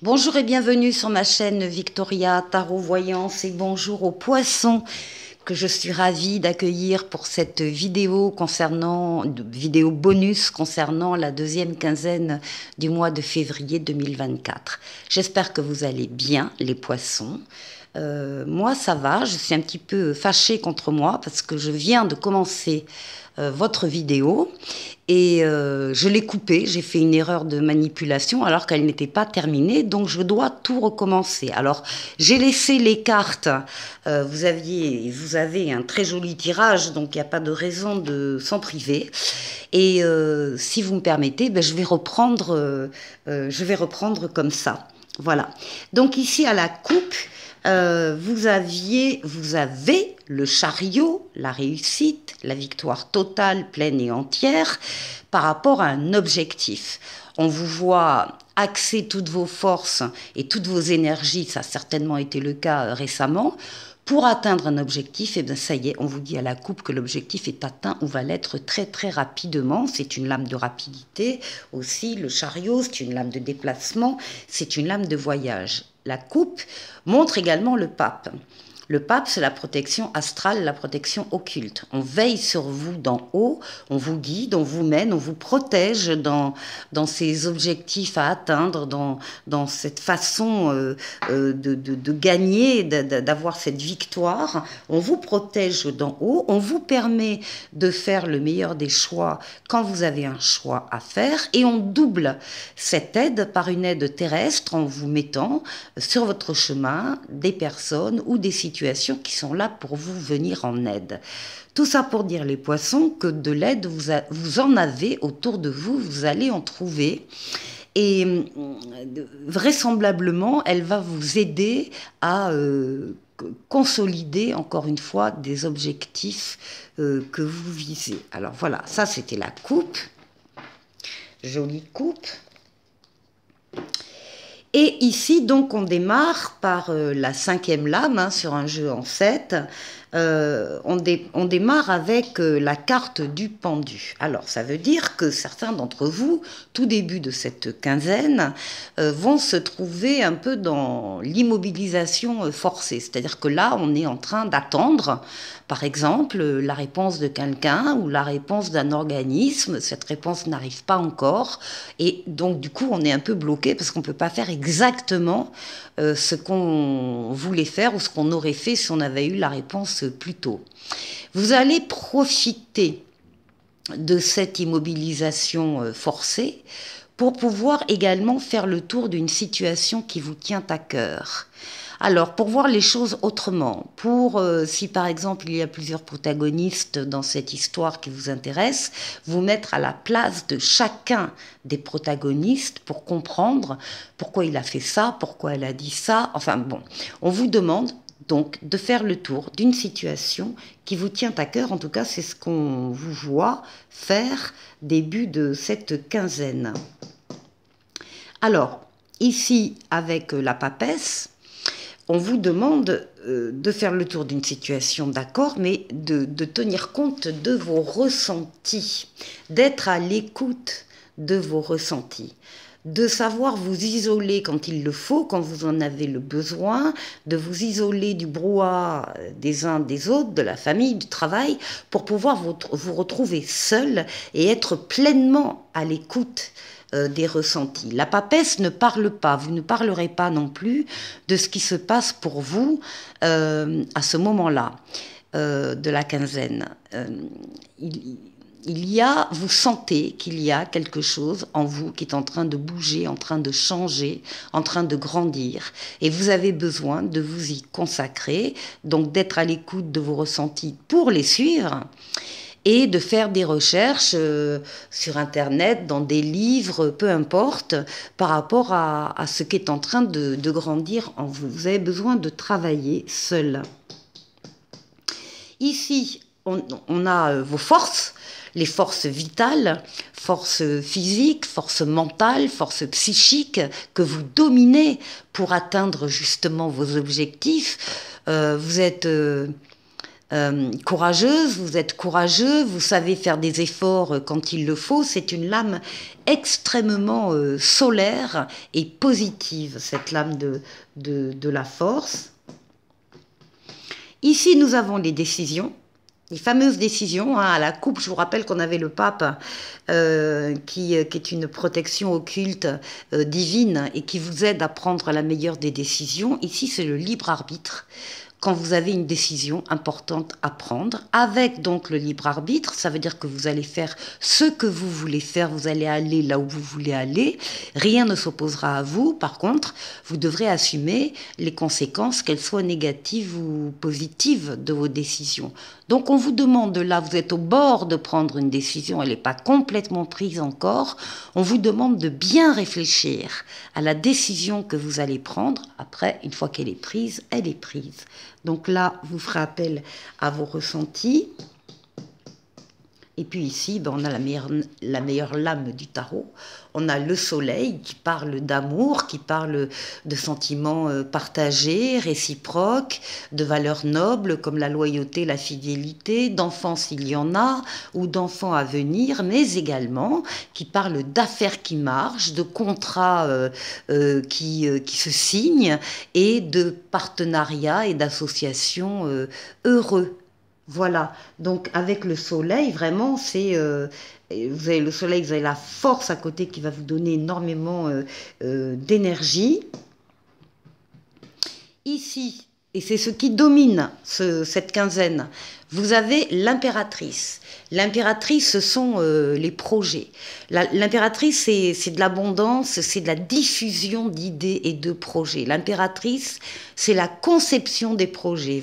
Bonjour et bienvenue sur ma chaîne Victoria Tarot Voyance et bonjour aux poissons que je suis ravie d'accueillir pour cette vidéo vidéo bonus concernant la deuxième quinzaine du mois de février 2024. J'espère que vous allez bien les poissons. Moi ça va, je suis un petit peu fâchée contre moi parce que je viens de commencer votre vidéo et je l'ai coupée, j'ai fait une erreur de manipulation alors qu'elle n'était pas terminée, donc je dois tout recommencer. Alors j'ai laissé les cartes, vous avez un très joli tirage, donc il n'y a pas de raison de s'en priver. Et si vous me permettez, je vais reprendre comme ça. Voilà. Donc ici à la coupe, vous avez le chariot, la réussite, la victoire totale, pleine et entière par rapport à un objectif. On vous voit axer toutes vos forces et toutes vos énergies, ça a certainement été le cas récemment, pour atteindre un objectif. Et bien ça y est, on vous dit à la coupe que l'objectif est atteint ou va l'être très très rapidement. C'est une lame de rapidité aussi, le chariot, c'est une lame de déplacement, c'est une lame de voyage. La coupe montre également le pape. Le pape, c'est la protection astrale, la protection occulte. On veille sur vous d'en haut, on vous guide, on vous mène, on vous protège dans ces objectifs à atteindre, dans cette façon de gagner, d'avoir cette victoire. On vous protège d'en haut, on vous permet de faire le meilleur des choix quand vous avez un choix à faire et on double cette aide par une aide terrestre en vous mettant sur votre chemin des personnes ou des situations qui sont là pour vous venir en aide. Tout ça pour dire les poissons que de l'aide, vous en avez autour de vous, vous allez en trouver. Et vraisemblablement, elle va vous aider à consolider, encore une fois, des objectifs que vous visez. Alors voilà, ça c'était la coupe. Jolie coupe. Et ici, donc, on démarre par la cinquième lame, sur un jeu en 7. On démarre avec la carte du pendu. Alors, ça veut dire que certains d'entre vous, tout début de cette quinzaine, vont se trouver un peu dans l'immobilisation forcée. C'est-à-dire que là, on est en train d'attendre, par exemple, la réponse de quelqu'un ou la réponse d'un organisme. Cette réponse n'arrive pas encore. Et donc, du coup, on est un peu bloqué parce qu'on ne peut pas faire exactement ce qu'on voulait faire ou ce qu'on aurait fait si on avait eu la réponse plus tôt. Vous allez profiter de cette immobilisation forcée pour pouvoir également faire le tour d'une situation qui vous tient à cœur. Alors, pour voir les choses autrement, si par exemple il y a plusieurs protagonistes dans cette histoire qui vous intéresse, vous mettre à la place de chacun des protagonistes pour comprendre pourquoi il a fait ça, pourquoi elle a dit ça. Enfin bon, on vous demande donc de faire le tour d'une situation qui vous tient à cœur. En tout cas, c'est ce qu'on vous voit faire début de cette quinzaine. Alors, ici, avec la papesse, on vous demande de faire le tour d'une situation, d'accord, mais de tenir compte de vos ressentis, d'être à l'écoute de vos ressentis, de savoir vous isoler quand il le faut, quand vous en avez le besoin, de vous isoler du brouhaha des uns des autres, de la famille, du travail, pour pouvoir vous retrouver seul et être pleinement à l'écoute des ressentis. La papesse ne parle pas, vous ne parlerez pas non plus de ce qui se passe pour vous à ce moment-là de la quinzaine. Vous sentez qu'il y a quelque chose en vous qui est en train de bouger, en train de changer, en train de grandir. Et vous avez besoin de vous y consacrer, donc d'être à l'écoute de vos ressentis pour les suivre et de faire des recherches sur Internet, dans des livres, peu importe, par rapport à ce qui est en train de grandir en vous. Vous avez besoin de travailler seul. Ici, on a vos forces, les forces vitales, forces physiques, forces mentales, forces psychiques que vous dominez pour atteindre justement vos objectifs. Vous êtes courageuse, vous êtes courageux, vous savez faire des efforts quand il le faut. C'est une lame extrêmement solaire et positive, cette lame de la force. Ici, nous avons les décisions. Les fameuses décisions, à la coupe, je vous rappelle qu'on avait le pape qui est une protection occulte divine et qui vous aide à prendre la meilleure des décisions. Ici, c'est le libre arbitre. Quand vous avez une décision importante à prendre, avec donc le libre arbitre, ça veut dire que vous allez faire ce que vous voulez faire, vous allez aller là où vous voulez aller, rien ne s'opposera à vous. Par contre, vous devrez assumer les conséquences, qu'elles soient négatives ou positives de vos décisions. Donc on vous demande, là vous êtes au bord de prendre une décision, elle n'est pas complètement prise encore, on vous demande de bien réfléchir à la décision que vous allez prendre. Après, une fois qu'elle est prise, elle est prise. Donc là, vous ferez appel à vos ressentis. Et puis ici, on a la meilleure lame du tarot. On a le soleil qui parle d'amour, qui parle de sentiments partagés, réciproques, de valeurs nobles comme la loyauté, la fidélité, d'enfants s'il y en a, ou d'enfants à venir, mais également qui parle d'affaires qui marchent, de contrats qui se signent et de partenariats et d'associations heureux. Voilà, donc avec le soleil, vraiment, c'est vous avez le soleil, vous avez la force à côté qui va vous donner énormément d'énergie. Ici, et c'est ce qui domine cette quinzaine, vous avez l'impératrice. L'impératrice, ce sont les projets. L'impératrice, c'est de l'abondance, c'est de la diffusion d'idées et de projets. L'impératrice, c'est la conception des projets.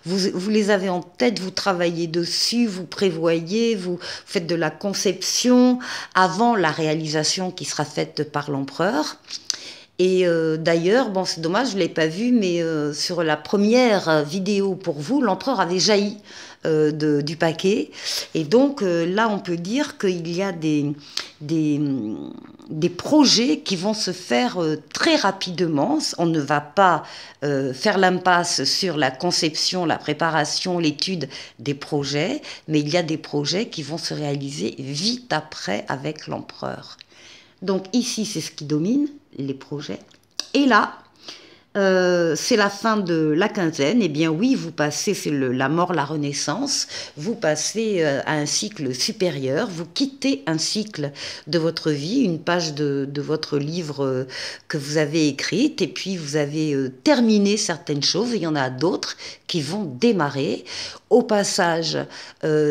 Vous les avez en tête, vous travaillez dessus, vous prévoyez, vous faites de la conception avant la réalisation qui sera faite par l'empereur. Et d'ailleurs, bon, c'est dommage, je ne l'ai pas vu, mais sur la première vidéo pour vous, l'empereur avait jailli du paquet. Et donc là, on peut dire qu'il y a des projets qui vont se faire très rapidement. On ne va pas faire l'impasse sur la conception, la préparation, l'étude des projets, mais il y a des projets qui vont se réaliser vite après avec l'empereur. Donc ici, c'est ce qui domine, les projets. Et là, c'est la fin de la quinzaine. Eh bien oui, vous passez, c'est la mort, la renaissance, vous passez à un cycle supérieur, vous quittez un cycle de votre vie, une page de votre livre que vous avez écrite, et puis vous avez terminé certaines choses, et il y en a d'autres qui vont démarrer. Au passage,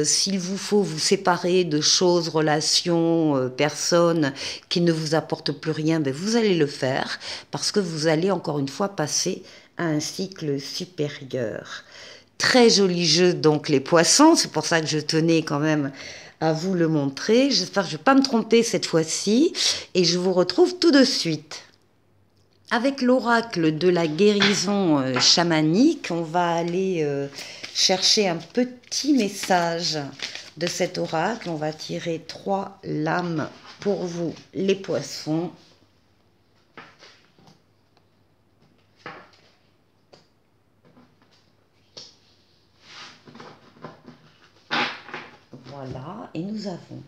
s'il vous faut vous séparer de choses, relations, personnes qui ne vous apportent plus rien, ben vous allez le faire, parce que vous allez encore une fois passer à un cycle supérieur. Très joli jeu, donc les poissons, c'est pour ça que je tenais quand même à vous le montrer. J'espère que je ne vais pas me tromper cette fois-ci, et je vous retrouve tout de suite. Avec l'oracle de la guérison chamanique, on va aller chercher un petit message de cet oracle. On va tirer 3 lames pour vous, les poissons. Voilà, et nous avons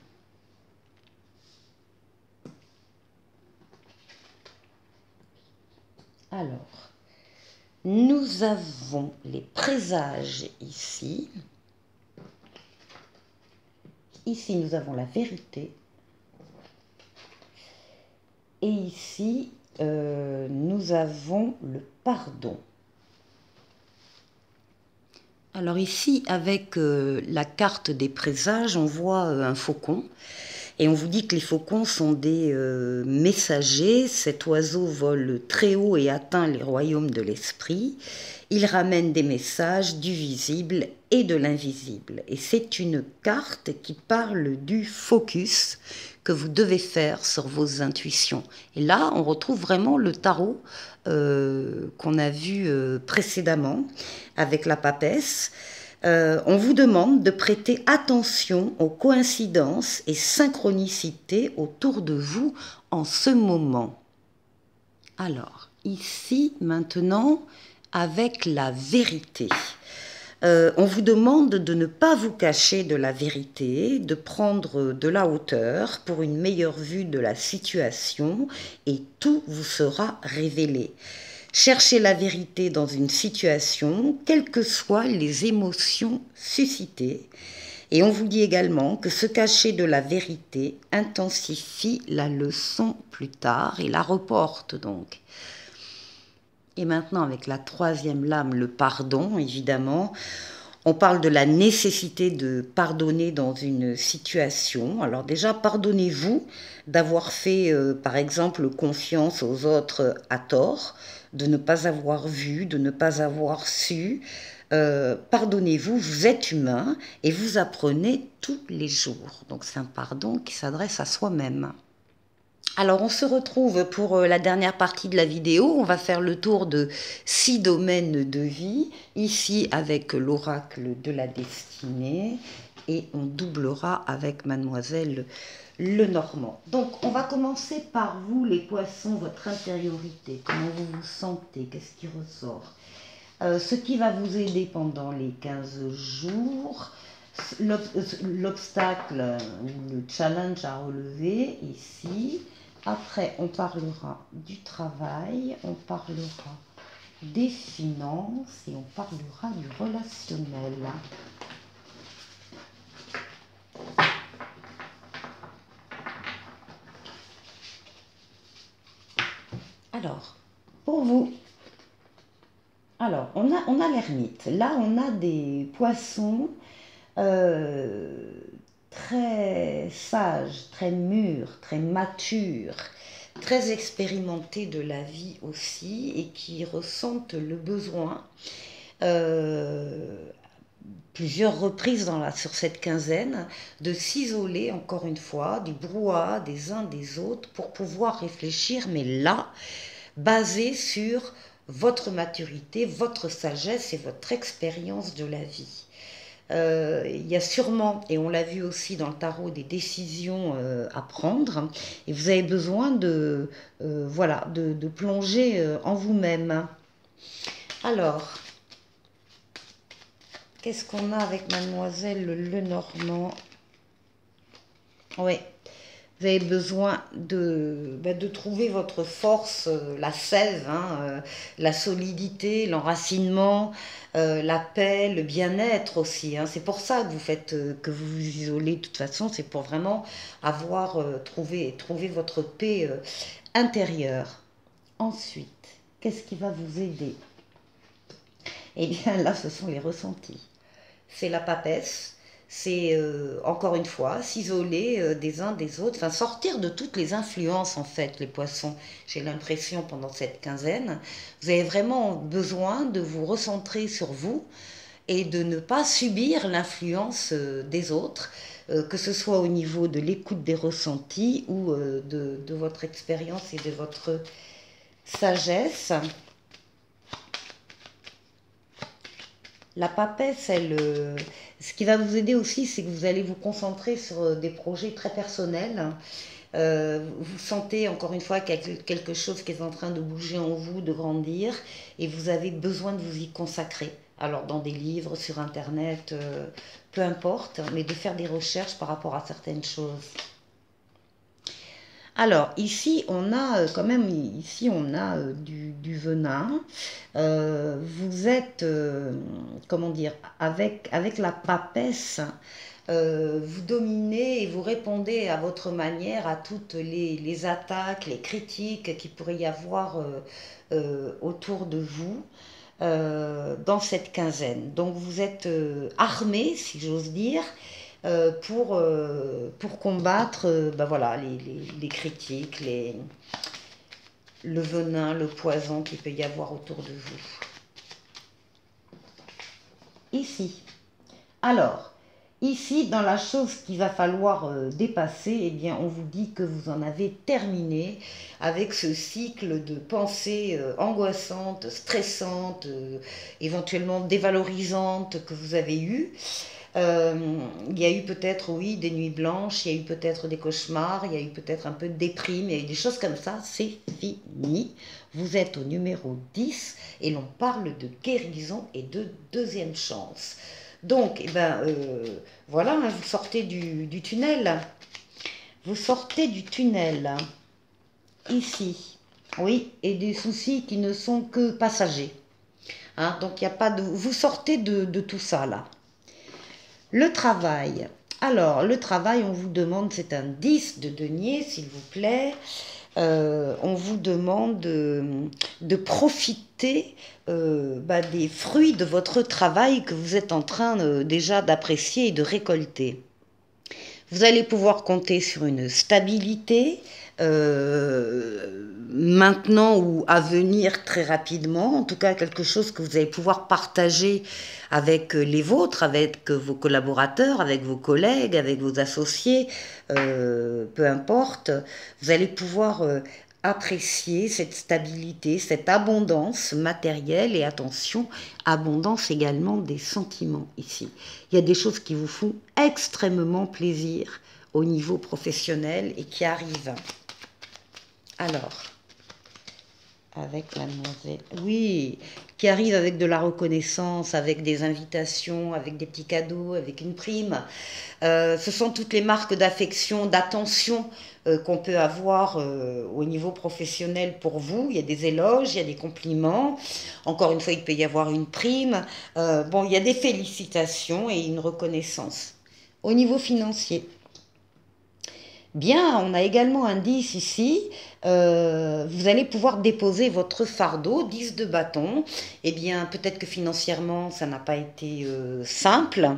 alors, nous avons les présages ici. Ici, nous avons la vérité. Et ici, nous avons le pardon. Alors ici, avec la carte des présages, on voit un faucon. Et on vous dit que les faucons sont des messagers. Cet oiseau vole très haut et atteint les royaumes de l'esprit. Il ramène des messages du visible et de l'invisible. Et c'est une carte qui parle du focus que vous devez faire sur vos intuitions. Et là, on retrouve vraiment le tarot qu'on a vu précédemment avec la papesse. On vous demande de prêter attention aux coïncidences et synchronicités autour de vous en ce moment. Alors, ici, maintenant, avec la vérité. On vous demande de ne pas vous cacher de la vérité, de prendre de la hauteur pour une meilleure vue de la situation et tout vous sera révélé. Cherchez la vérité dans une situation, quelles que soient les émotions suscitées. Et on vous dit également que se cacher de la vérité intensifie la leçon plus tard et la reporte donc. Et maintenant, avec la troisième lame, le pardon, évidemment, on parle de la nécessité de pardonner dans une situation. Alors déjà, pardonnez-vous d'avoir fait, par exemple, confiance aux autres à tort, de ne pas avoir vu, de ne pas avoir su. Pardonnez-vous, vous êtes humain et vous apprenez tous les jours. Donc c'est un pardon qui s'adresse à soi-même. Alors on se retrouve pour la dernière partie de la vidéo. On va faire le tour de 6 domaines de vie, ici avec l'oracle de la destinée, et on doublera avec mademoiselle Lenormand. Donc on va commencer par vous les poissons, votre intériorité, comment vous vous sentez, qu'est-ce qui ressort. Ce qui va vous aider pendant les 15 jours, l'obstacle ou le challenge à relever ici. Après, on parlera du travail, on parlera des finances et on parlera du relationnel. Alors, pour vous, alors, on a l'ermite. Là, on a des poissons très sages, très mûrs, très matures, très expérimentés de la vie aussi et qui ressentent le besoin plusieurs reprises sur cette quinzaine, de s'isoler encore une fois du brouhaha des uns des autres pour pouvoir réfléchir, mais là, basé sur votre maturité, votre sagesse et votre expérience de la vie. Il y a sûrement, et on l'a vu aussi dans le tarot, des décisions à prendre, et vous avez besoin de plonger en vous-même. Alors, qu'est-ce qu'on a avec mademoiselle Lenormand? Oui, vous avez besoin de trouver votre force, la sève, la solidité, l'enracinement, la paix, le bien-être aussi. C'est pour ça que vous faites, que vous vous isolez de toute façon, c'est pour vraiment avoir trouvé votre paix intérieure. Ensuite, qu'est-ce qui va vous aider? Eh bien là, ce sont les ressentis. C'est la papesse. C'est, encore une fois, s'isoler des uns des autres, enfin sortir de toutes les influences en fait, les poissons. J'ai l'impression pendant cette quinzaine, vous avez vraiment besoin de vous recentrer sur vous et de ne pas subir l'influence des autres, que ce soit au niveau de l'écoute des ressentis ou de votre expérience et de votre sagesse. La papesse, ce qui va vous aider aussi, c'est que vous allez vous concentrer sur des projets très personnels. Vous sentez encore une fois qu'il y a quelque chose qui est en train de bouger en vous, de grandir, et vous avez besoin de vous y consacrer. Alors dans des livres, sur Internet, peu importe, mais de faire des recherches par rapport à certaines choses. Alors, ici, on a quand même du venin. Vous êtes, comment dire, avec la papesse, vous dominez et vous répondez à votre manière à toutes les attaques, les critiques qu'il pourrait y avoir autour de vous dans cette quinzaine. Donc, vous êtes armé, si j'ose dire, pour combattre voilà, les critiques, le venin, le poison qu'il peut y avoir autour de vous. Ici. Alors, ici, dans la chose qu'il va falloir dépasser, eh bien, on vous dit que vous en avez terminé avec ce cycle de pensées angoissantes, stressantes, éventuellement dévalorisantes que vous avez eues. Il y a eu peut-être, oui, des nuits blanches, il y a eu peut-être des cauchemars, il y a eu peut-être un peu de déprime, il y a eu des choses comme ça, c'est fini. Vous êtes au numéro 10 et l'on parle de guérison et de deuxième chance. Donc, eh ben, voilà, hein, vous sortez du tunnel. Vous sortez du tunnel, ici. Oui, et des soucis qui ne sont que passagers. Hein, donc, il n'y a pas de... Vous sortez de tout ça, là. Le travail. Alors, le travail, on vous demande, c'est un 10 de denier, s'il vous plaît. On vous demande de profiter des fruits de votre travail que vous êtes en train déjà d'apprécier et de récolter. Vous allez pouvoir compter sur une stabilité maintenant ou à venir très rapidement, en tout cas quelque chose que vous allez pouvoir partager avec les vôtres, avec vos collaborateurs, avec vos collègues, avec vos associés, peu importe. Vous allez pouvoir apprécier cette stabilité, cette abondance matérielle et attention, abondance également des sentiments ici. Il y a des choses qui vous font extrêmement plaisir au niveau professionnel et qui arrivent. Alors, avec mademoiselle, oui, qui arrive avec de la reconnaissance, avec des invitations, avec des petits cadeaux, avec une prime. Ce sont toutes les marques d'affection, d'attention qu'on peut avoir au niveau professionnel pour vous. Il y a des éloges, il y a des compliments. Encore une fois, il peut y avoir une prime. Bon, il y a des félicitations et une reconnaissance. Au niveau financier, bien, on a également un 10 ici. Vous allez pouvoir déposer votre fardeau, 10 de bâton. Eh bien, peut-être que financièrement, ça n'a pas été simple.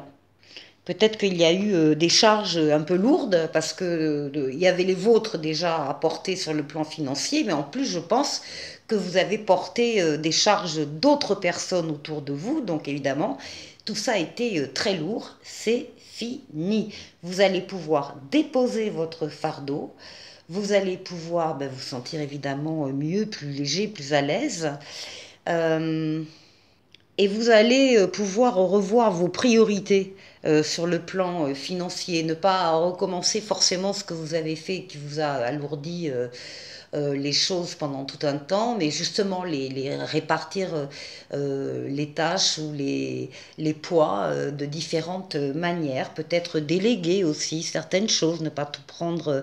Peut-être qu'il y a eu des charges un peu lourdes parce que il y avait les vôtres déjà à porter sur le plan financier, mais en plus, je pense que vous avez porté des charges d'autres personnes autour de vous. Donc, évidemment, tout ça a été très lourd. C'est fini. Vous allez pouvoir déposer votre fardeau. Vous allez pouvoir vous sentir évidemment mieux, plus léger, plus à l'aise. Euh, et vous allez pouvoir revoir vos priorités sur le plan financier, ne pas recommencer forcément ce que vous avez fait qui vous a alourdi les choses pendant tout un temps, mais justement les répartir les tâches ou les poids de différentes manières, peut-être déléguer aussi certaines choses, ne pas tout prendre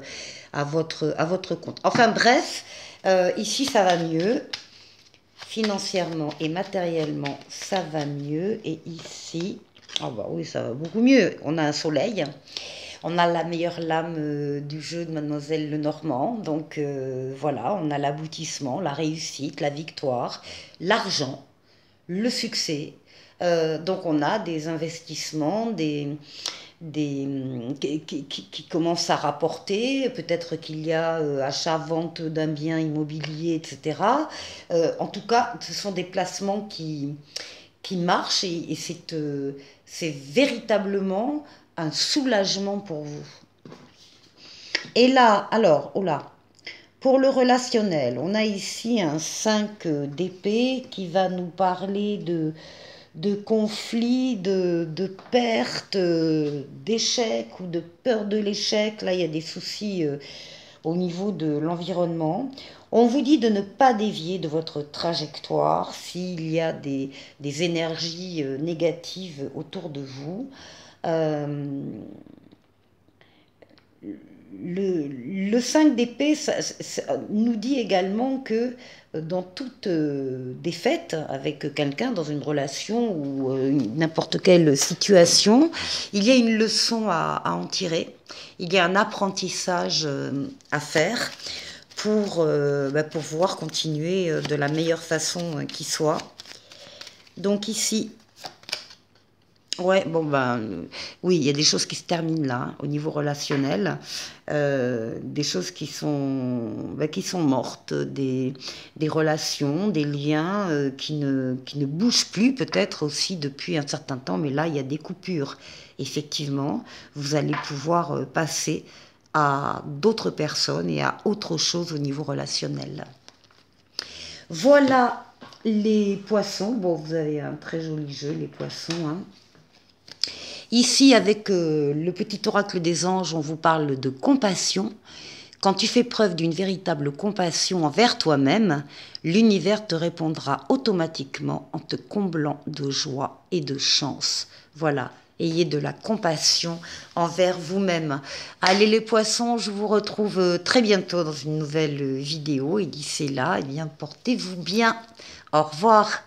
à votre compte. Enfin bref, ici ça va mieux. Financièrement et matériellement, ça va mieux. Et ici, ah bah oui, ça va beaucoup mieux. On a un soleil. On a la meilleure lame du jeu de Mademoiselle Lenormand. Donc voilà, on a l'aboutissement, la réussite, la victoire, l'argent, le succès. Donc on a des investissements, qui commencent à rapporter, peut-être qu'il y a achat-vente d'un bien immobilier, etc. En tout cas, ce sont des placements qui marchent et c'est véritablement un soulagement pour vous. Et là, alors, oh là, pour le relationnel, on a ici un 5 d'épée qui va nous parler de conflits, de pertes, d'échecs ou de peur de l'échec. Là, il y a des soucis au niveau de l'environnement. On vous dit de ne pas dévier de votre trajectoire s'il y a des énergies négatives autour de vous. Euh, le 5 d'épée nous dit également que dans toute défaite avec quelqu'un, dans une relation ou n'importe quelle situation, il y a une leçon à en tirer, il y a un apprentissage à faire pour pouvoir continuer de la meilleure façon qui soit. Donc ici, ouais, bon oui, il y a des choses qui se terminent là, hein, au niveau relationnel, des choses qui sont mortes, des relations, des liens qui ne bougent plus peut-être aussi depuis un certain temps, mais là il y a des coupures. Effectivement, vous allez pouvoir passer à d'autres personnes et à autre chose au niveau relationnel. Voilà les poissons. Bon, vous avez un très joli jeu, les poissons, hein. Ici, avec le petit oracle des anges, on vous parle de compassion. Quand tu fais preuve d'une véritable compassion envers toi-même, l'univers te répondra automatiquement en te comblant de joie et de chance. Voilà, ayez de la compassion envers vous-même. Allez les poissons, je vous retrouve très bientôt dans une nouvelle vidéo. Et d'ici là, eh bien, portez-vous bien. Au revoir.